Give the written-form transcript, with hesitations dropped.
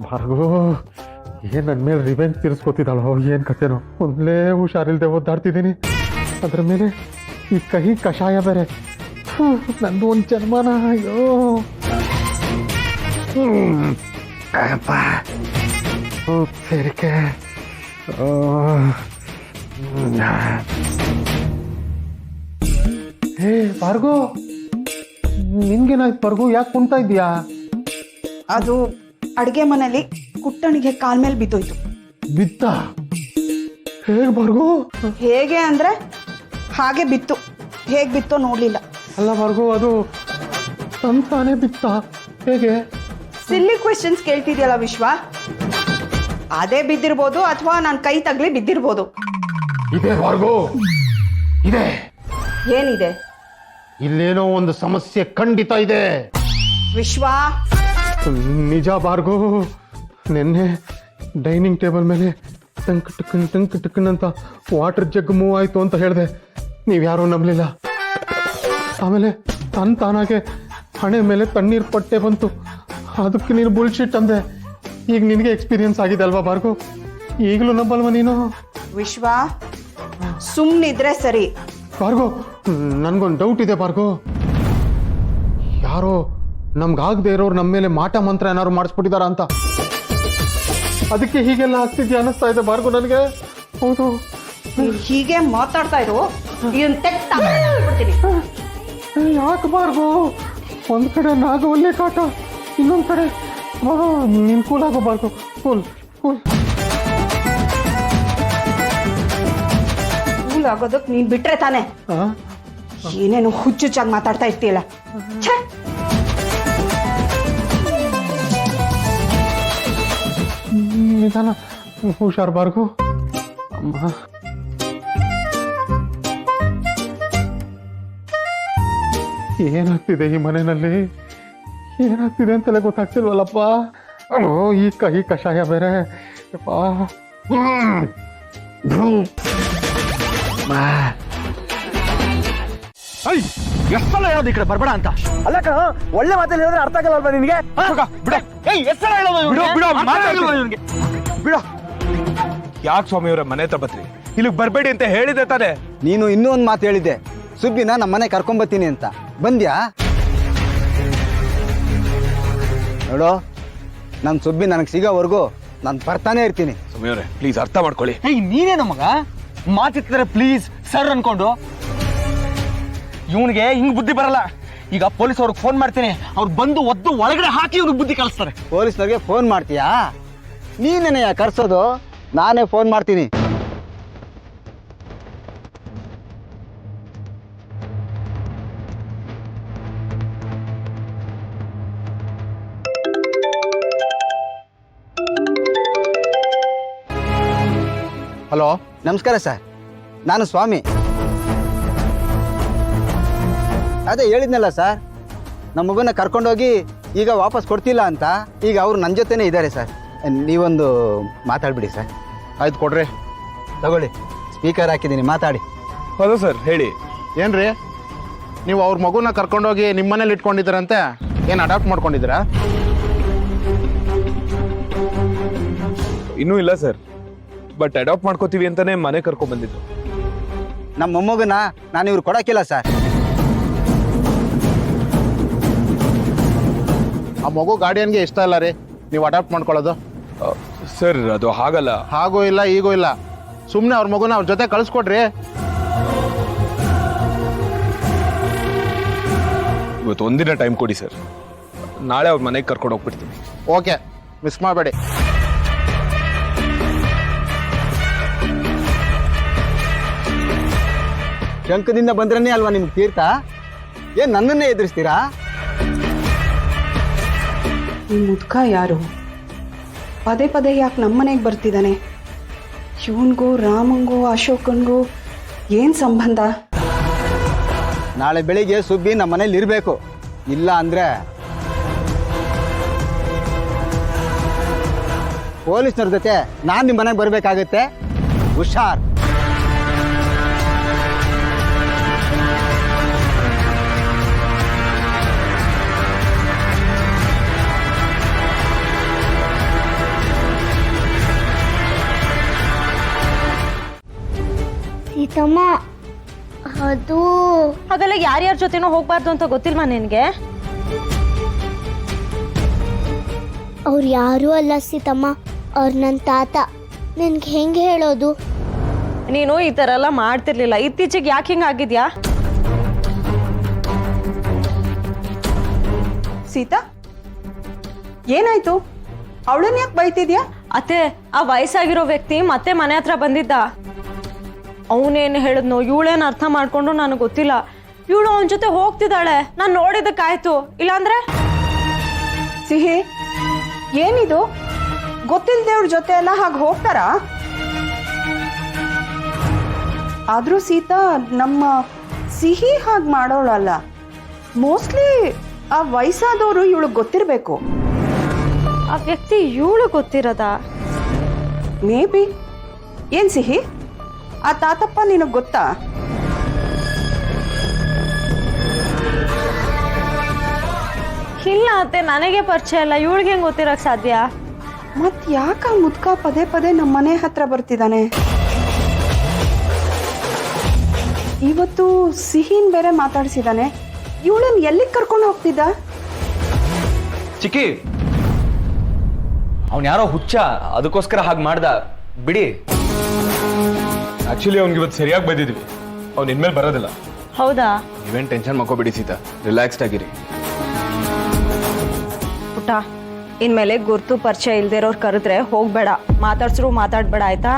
ಭಾರ್ಗೋ ಏನ್ ನನ್ನ ಮೇಲೆ ರಿವೆಂಜ್ ತೀರಿಸ್ಕೊತಿದ್ದಾಳೋ ಏನ್ ಕತೆನೋ. ಮೊದಲೇ ಹುಷಾರಿಲ್ದೆ ಓದಾಡ್ತಿದ್ದೀನಿ, ಅದ್ರ ಮೇಲೆ ಈ ಕಹಿ ಕಷಾಯ ಬೇರೆ. ನಂದು ಒಂದು ಜನ್ಮನ. ಅಯ್ಯೋ ಸೇರಿಕೆ. ಹೇ ಭಾರ್ಗೋ, ನಿನ್ಗೇನಾಯ್ತು ಭಾರ್ಗೋ? ಯಾಕೆ ಕುಂತಾ ಇದೀಯಾ? ಅದು ಅಡುಗೆ ಮನೇಲಿ ಕುಟ್ಟಣಿಗೆ ಕಾಲ್ ಮೇಲೆ ಬಿದ್ದೋಯ್ತು. ಬಿತ್ತ? ಹೇಗೆ ಭಾರ್ಗೋ? ಹೇಗೆ ಅಂದ್ರೆ ಹಾಗೆ ಬಿತ್ತು. ಹೇಗ್ ಬಿತ್ತೋ ನೋಡ್ಲಿಲ್ಲ. ಅಲ್ಲ ಭಾರ್ಗೋ, ಅದು ತಂತಾನೆ ಬಿತ್ತ? ಹೇಗೆ? ಸಿಲ್ಲಿ ಕ್ವೆಶ್ಚನ್ಸ್ ಕೇಳ್ತಿದ್ಯಲ್ಲ ವಿಶ್ವ. ಅದೇ ಬಿದ್ದಿರ್ಬೋದು ಅಥವಾ ನನ್ನ ಕೈ ತಗ್ಲಿ ಬಿದ್ದಿರ್ಬೋದು. ಇದೆ ಭಾರ್ಗೋ, ಇದೆ. ಏನಿದೆ? ಇಲ್ಲೇನೋ ಒಂದು ಸಮಸ್ಯೆ ಖಂಡಿತ ಇದೆ. ವಿಶ್ವ, ನಿಜ ಭಾರ್ಗೋ. ನಿನ್ನೆ ಡೈನಿಂಗ್ ಟೇಬಲ್ ಮೇಲೆ ಟಂಕ್ ಟಕ್ಕನ್ ಅಂತ ವಾಟರ್ ಜಗ್ ಮೂವ್ ಆಯ್ತು ಅಂತ ಹೇಳಿದೆ. ನೀವ್ಯಾರೋ ನಂಬಲಿಲ್ಲ. ಆಮೇಲೆ ತಾನಾಗೆ ಹಣೆ ಮೇಲೆ ತಣ್ಣೀರ್ ಪಟ್ಟೆ ಬಂತು. ಅದಕ್ಕೆ ನೀನು ಬುಲ್ಶಿಟ್ ಅಂದೆ. ಈಗ ನಿನಗೆ ಎಕ್ಸ್ಪೀರಿಯನ್ಸ್ ಆಗಿದೆ ಅಲ್ವಾ ಭಾರ್ಗೋ? ಈಗಲೂ ನಂಬಲ್ವಾ ನೀನು? ವಿಶ್ವ, ಸುಮ್ಮನಿದ್ರೆ ಸರಿ. ಭಾರ್ಗೋ, ನನ್ಗೊಂದು ಡೌಟ್ ಇದೆ ಭಾರ್ಗೋ. ಯಾರೋ ನಮ್ಗಾಗದೆ ಇರೋರು ನಮ್ಮ ಮೇಲೆ ಮಾಟ ಮಂತ್ರ ಏನಾದ್ರು ಮಾಡಿಸ್ಬಿಟ್ಟಿದಾರ ಅಂತ. ಅದಕ್ಕೆ ಹೀಗೆಲ್ಲ ಆಗ್ತಿದ್ಯಾ ಅನ್ನಿಸ್ತಾ ಇದೆ ಭಾರ್ಗೋ ನನಗೆ. ಹೌದು, ಹೀಗೆ ಮಾತಾಡ್ತಾ ಇರು. ಇದನ್ನ ತೆಗ್ದ್ಬಿಡ್ತೀನಿ. ಯಾಕೆ ಭಾರ್ಗೋ? ಒಂದ್ ಕಡೆ ನಾಗವಲ್ಲೇ ಕಾಟ, ಇನ್ನೊಂದ್ ಕಡೆ ನೀನ್ ಕೂಲ್ ಆಗೋ ಭಾರ್ಗೋ. ಕೂಲ್ ಆಗೋದಕ್ಕೆ ನೀನ್ ಬಿಟ್ರೆ ತಾನೆ. ಏನೇನು ಹುಚ್ಚುಚ್ಚಾಗಿ ಮಾತಾಡ್ತಾ ಇರ್ತೀಯಲ್ಲ. ನಿಧಾನ, ಹುಷಾರ್ ಭಾರ್ಗೋ. ಅಮ್ಮ, ಏನಾಗ್ತಿದೆ ಈ ಮನೆಯಲ್ಲಿ? ಏನಾಗ್ತಿದೆ ಅಂತಲೇ ಗೊತ್ತಾಗ್ತಿಲ್ವಲ್ಲಪ್ಪ. ಅಯ್ಯೋ, ಈ ಕಹಿ ಕಷಾಯ ಬೇರೆ. ಎಷ್ಟಲ್ಲ ಹೇಳೋದು ಈ ಕಡೆ ಬರ್ಬೇಡ ಅಂತ? ಅಲ್ಲ ಕಣ, ಒಳ್ಳೆ ಮಾತಲ್ಲಿ ಹೇಳಿದ್ರೆ ಅರ್ಥ ಆಗಲ್ಲ ನಿನಗೆ. ಬಿಡ. ಯಾಕೆ ಸ್ವಾಮಿ ಅವರ ಮನೆ ಹತ್ರ ಬತ್ರಿ? ಇಲ್ಲಿಗೆ ಬರ್ಬೇಡಿ ಅಂತ ಹೇಳಿದೆ ತಾನೆ. ನೀನು ಇನ್ನೂ ಒಂದು ಮಾತು ಹೇಳಿದ್ದೆ, ಸುಬ್ಬಿನ ನಮ್ಮ ಮನೆ ಕರ್ಕೊಂಬತ್ತೀನಿ ಅಂತ. ಬಂದ್ಯಾ? ನೋಡು, ನನ್ನ ಸುಬ್ಬಿ ನನಗೆ ಸಿಗೋವರೆಗೂ ನಾನು ಬರ್ತಾನೆ ಇರ್ತೀನಿ. ಸ್ವಾಮಿ ಅವರೇ, ಪ್ಲೀಸ್ ಅರ್ಥ ಮಾಡ್ಕೊಳ್ಳಿ. ನೀನೇನು ಮಗ ಮಾತಿರ್ತಾರೆ ಪ್ಲೀಸ್ ಸರ್ ಅನ್ಕೊಂಡು? ಇವನಿಗೆ ಹಿಂಗ್ ಬುದ್ಧಿ ಬರಲ್ಲ. ಈಗ ಪೊಲೀಸ್ ಅವ್ರಿಗೆ ಫೋನ್ ಮಾಡ್ತೀನಿ, ಅವ್ರು ಬಂದು ಒದ್ದು ಒಳಗಡೆ ಹಾಕಿ ಇವ್ರಿಗೆ ಬುದ್ಧಿ ಕಲಿಸ್ತಾರೆ. ಪೊಲೀಸ್ನವ್ರಿಗೆ ಫೋನ್ ಮಾಡ್ತೀಯಾ? ನೀನೇನೆಯ ಕರ್ಸೋದು? ನಾನೇ ಫೋನ್ ಮಾಡ್ತೀನಿ. ಹಲೋ, ನಮಸ್ಕಾರ ಸರ್, ನಾನು ಸ್ವಾಮಿ. ಅದೇ ಹೇಳಿದ್ನಲ್ಲ ಸರ್, ನಮ್ಮ ಮಗುನ ಕರ್ಕೊಂಡೋಗಿ ಈಗ ವಾಪಸ್ ಕೊಡ್ತಿಲ್ಲ ಅಂತ. ಈಗ ಅವರು ನನ್ನ ಜೊತೆನೇ ಇದ್ದಾರೆ ಸರ್. ನೀವೊಂದು ಮಾತಾಡ್ಬಿಡಿ ಸರ್. ಆಯ್ತು ಕೊಡ್ರಿ. ತಗೊಳ್ಳಿ, ಸ್ಪೀಕರ್ ಹಾಕಿದ್ದೀನಿ, ಮಾತಾಡಿ. ಹೌದು ಸರ್, ಹೇಳಿ. ಏನ್ರಿ, ನೀವು ಅವ್ರ ಮಗುನ ಕರ್ಕೊಂಡೋಗಿ ನಿಮ್ಮ ಮನೇಲಿ ಇಟ್ಕೊಂಡಿದ್ದೀರಂತೆ? ಏನು ಅಡಾಪ್ಟ್ ಮಾಡ್ಕೊಂಡಿದ್ದೀರಾ? ಇನ್ನೂ ಇಲ್ಲ ಸರ್, ಬಟ್ ಅಡಾಪ್ಟ್ ಮಾಡ್ಕೋತೀವಿ ಅಂತಾನೆ ಮನೆ ಕರ್ಕೊಂಡ್ ಬಂದಿದ್ದು. ನಮ್ಮ ಮೊಮ್ಮಗನ ನಾನು ಇವ್ರು ಕೊಡೋಕ್ಕಿಲ್ಲ ಸರ್. ಆ ಮಗು ಗಾರ್ಡಿಯನ್ಗೆ ಇಷ್ಟ ಇಲ್ಲ ರೀ ನೀವು ಅಡಾಪ್ಟ್ ಮಾಡ್ಕೊಳ್ಳೋದು. ಸರ್, ಅದು ಹಾಗಲ್ಲ. ಹಾಗೂ ಇಲ್ಲ ಈಗೂ ಇಲ್ಲ. ಸುಮ್ಮನೆ ಅವ್ರ ಮಗುನ ಅವ್ರ ಜೊತೆ ಕಳಿಸ್ಕೊಡ್ರಿ. ಇವತ್ತು ಒಂದಿನ ಟೈಮ್ ಕೊಡಿ ಸರ್, ನಾಳೆ ಅವ್ರ ಮನೆಗೆ ಕರ್ಕೊಂಡು ಹೋಗ್ಬಿಡ್ತೀನಿ. ಓಕೆ, ಮಿಸ್ ಮಾಡಬೇಡಿ. ಶಂಕದಿಂದ ಬಂದ್ರನೇ ಅಲ್ವಾ ನಿಮ್ಗೆ ತೀರ್ಥ? ಏನ್ ನನ್ನನ್ನೇ ಎದುರಿಸ್ತೀರಾ? ಈ ಮುದ್ಕ ಯಾರು? ಪದೇ ಪದೇ ಯಾಕೆ ನಮ್ಮನೆಗೆ ಬರ್ತಿದ್ದಾನೆ? ಇವನ್ಗೂ ರಾಮಂಗೂ ಅಶೋಕನ್ಗೂ ಏನ್ ಸಂಬಂಧ? ನಾಳೆ ಬೆಳಿಗ್ಗೆ ಸುಬ್ಬಿ ನಮ್ಮ ಮನೇಲಿ ಇರಬೇಕು. ಇಲ್ಲ ಅಂದ್ರೆ ಪೊಲೀಸ್ನವ್ರ ಜೊತೆ ನಾನು ನಿಮ್ಮ ಮನೆಗೆ ಬರಬೇಕಾಗತ್ತೆ. ಹುಷಾರ್. ಸೀತಮ್ಮ ಅದು ಹಾಗೆಲ್ಲ ಯಾರ್ಯಾರ ಜೊತೆನೋ ಹೋಗ್ಬಾರ್ದು ಅಂತ ಗೊತ್ತಿಲ್ವಾ ನಿನ್ಗೆ? ಅವ್ರು ಯಾರೂ ಅಲ್ಲ ಸೀತಮ್ಮ, ಅವ್ರು ನನ್ನ ತಾತ. ನನ್ಗೆ ಹೆಂಗೆ ಹೇಳೋದು? ನೀನು ಈ ಥರ ಎಲ್ಲ ಮಾಡ್ತಿರ್ಲಿಲ್ಲ, ಇತ್ತೀಚೆಗೆ ಯಾಕೆ ಹಿಂಗಾಗಿದ್ಯಾ? ಸೀತಾ ಏನಾಯ್ತು? ಅವಳನ್ನ ಯಾಕೆ ಬೈತಿದ್ಯಾ? ಅತ್ತೆ, ಆ ವಯಸ್ಸಾಗಿರೋ ವ್ಯಕ್ತಿ ಮತ್ತೆ ಮನೆ ಹತ್ರ ಬಂದಿದ್ದ. ಅವನೇನು ಹೇಳಿದ್ನೋ ಇವಳೇನು ಅರ್ಥ ಮಾಡ್ಕೊಂಡು ನನಗೆ ಗೊತ್ತಿಲ್ಲ. ಇವಳು ಅವನ ಜೊತೆ ಹೋಗ್ತಿದ್ದಾಳೆ, ನಾನು ನೋಡಿದ್ದಕ್ಕಾಯ್ತು. ಇಲ್ಲಾಂದ್ರೆ ಸಿಹಿ ಏನಿದು? ಗೊತ್ತಿಲ್ದೇವ್ರ ಜೊತೆ ಎಲ್ಲ ಹಾಗೆ ಹೋಗ್ತಾರಾ? ಆದ್ರೂ ಸೀತಾ ನಮ್ಮ ಸಿಹಿ ಹಾಗೆ ಮಾಡೋಳಲ್ಲ. ಮೋಸ್ಟ್ಲಿ ಆ ವಯಸ್ಸಾದವರು ಇವಳಿಗೆ ಗೊತ್ತಿರಬೇಕು. ಆ ವ್ಯಕ್ತಿ ಇವಳು ಗೊತ್ತಿರೋದ? May be. ಏನ್ ಸಿಹಿ, ಆ ತಾತಪ್ಪ ನಿನಗೆ ಗೊತ್ತಾ? ಇಲ್ಲ ಅತ್ತೆ, ನನಗೆ ಪರಿಚಯ ಇಲ್ಲ. ಇವಳಿಗೆ ಹೆಂಗೆ ಗೊತ್ತಿರಕ್ ಸಾಧ್ಯ? ಮತ್ ಯಾಕ ಮುದ್ಕ ಪದೇ ಪದೇ ನಮ್ಮ ಮನೆ ಹತ್ರ ಬರ್ತಿದ್ದಾನೆ? ಇವತ್ತು ಸಿಹಿನ್ ಬೇರೆ ಮಾತಾಡ್ಸಿದಾನೆ. ಇವಳನ್ನ ಎಲ್ಲಿಗೆ ಕರ್ಕೊಂಡು ಹೋಗ್ತಿದ್ದ? ಚಿಕ್ಕಿ, ಅವ್ನು ಯಾರೋ ಹುಚ್ಚ, ಅದಕ್ಕೋಸ್ಕರ ಹಾಗೆ ಮಾಡ್ದ. ಬಿಡಿ. ಆಕ್ಚುಲಿ ಅವ್ನಿಗೆ ಇವತ್ತು ಸರಿಯಾಗಿ ಬಂದಿದ್ವಿ. ಅವ್ನು ಇನ್ಮೇಲೆ ಬರೋದಿಲ್ಲ. ಹೌದಾ? ನೀವೇನು ಟೆನ್ಷನ್ ಮಾಡ್ಕೋಬೇಡಿ ಸೀತಾ, ರಿಲ್ಯಾಕ್ಸ್ಡ್ ಆಗಿರಿ. ಪುಟ್ಟ, ಇನ್ಮೇಲೆ ಗುರ್ತು ಪರಿಚಯ ಇಲ್ದಿರೋರು ಕರೆದ್ರೆ ಹೋಗ್ಬೇಡ, ಮಾತಾಡ್ಸ್ರು ಮಾತಾಡ್ಬೇಡ, ಆಯ್ತಾ?